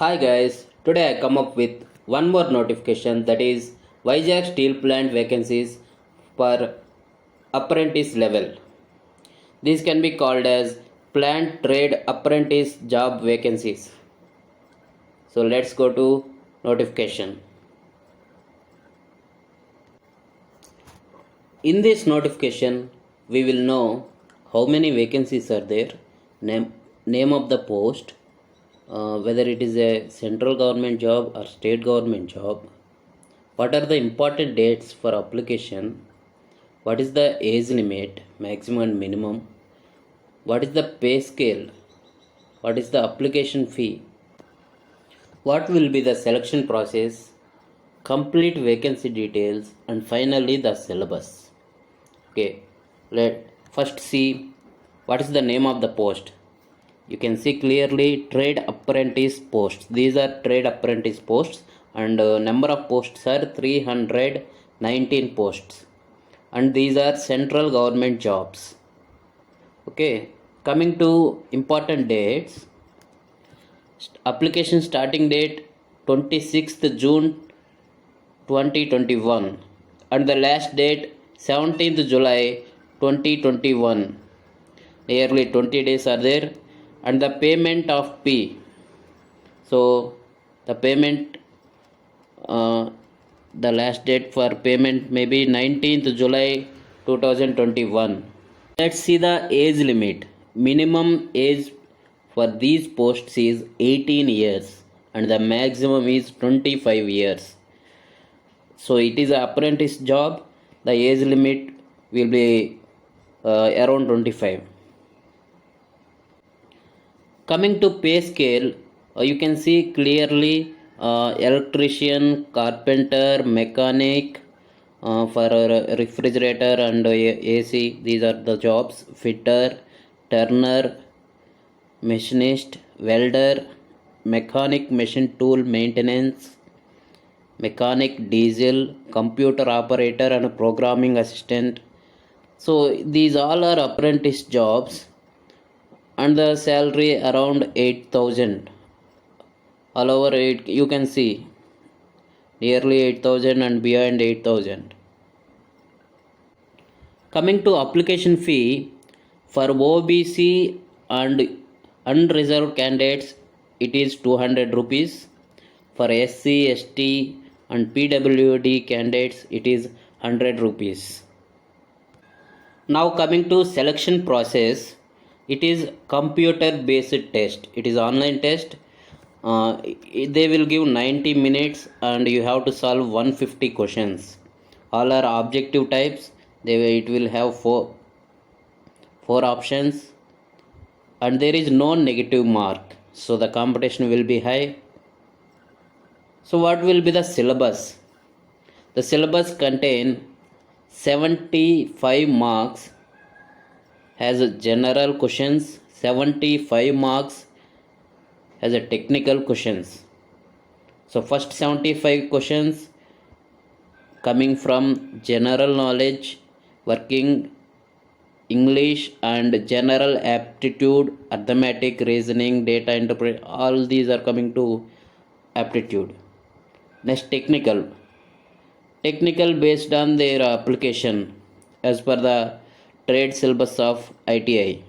Hi guys, today I come up with one more notification, that is Vizag steel plant vacancies for apprentice level. These can be called as plant trade apprentice job vacancies. So let's go to notification. In this notification, we will know how many vacancies are there, name of the post, whether it is a central government job or state government job, what are the important dates for application, what is the age limit, maximum and minimum, what is the pay scale, what is the application fee, what will be the selection process, complete vacancy details, and finally the syllabus. Okay, let first see what is the name of the post. You can see clearly trade apprentice posts. These are trade apprentice posts, and number of posts are 319 posts, and these are central government jobs. Okay, coming to important dates, application starting date 26th June 2021, and the last date 17th July 2021. Nearly 20 days are there, and the payment of P. So the payment, the last date for payment may be 19th July 2021. Let's see the age limit. Minimum age for these posts is 18 years and the maximum is 25 years. So it is an apprentice job. The age limit will be around 25. Coming to pay scale, you can see clearly electrician, carpenter, mechanic, for refrigerator and AC. These are the jobs. Fitter, turner, machinist, welder, mechanic machine tool maintenance, mechanic diesel, computer operator and programming assistant. So these all are apprentice jobs, and the salary around 8,000. All over it you can see nearly 8,000 and beyond 8,000. Coming to application fee, for OBC and unreserved candidates it is 200 rupees. For SC, ST and PWD candidates it is 100 rupees. Now coming to selection process, it is computer based test. It is online test. They will give 90 minutes and you have to solve 150 questions. All are objective types. It will have four options, and there is no negative mark, so the competition will be high. So what will be the syllabus? The syllabus contain 75 marks has a general questions, 75 marks has a technical questions. So first 75 questions coming from general knowledge, working, English and general aptitude, arithmetic, reasoning, data interpret, all these are coming to aptitude. Next technical based on their application as per the trade syllabus of ITI,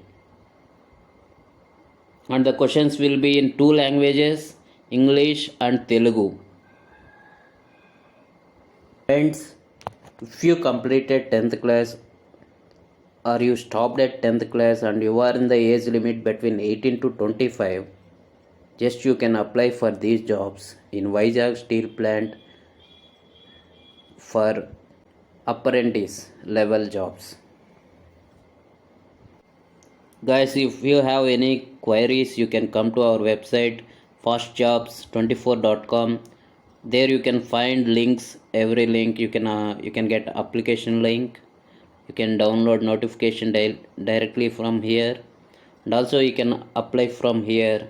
and the questions will be in two languages, English and Telugu. Friends, if you completed 10th class or you stopped at 10th class and you are in the age limit between 18 to 25, just you can apply for these jobs in Vizag steel plant for apprentice level jobs. Guys, if you have any queries you can come to our website fastjobs24.com. there you can find links, every link you can get application link, you can download notification directly from here, and also you can apply from here.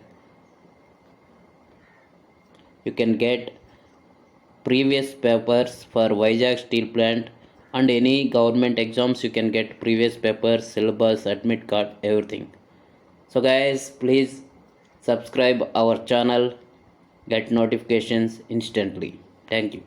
You can get previous papers for Vizag steel plant and any government exams. You can get previous papers, syllabus, admit card, everything. So guys, please subscribe our channel get notifications instantly. Thank you.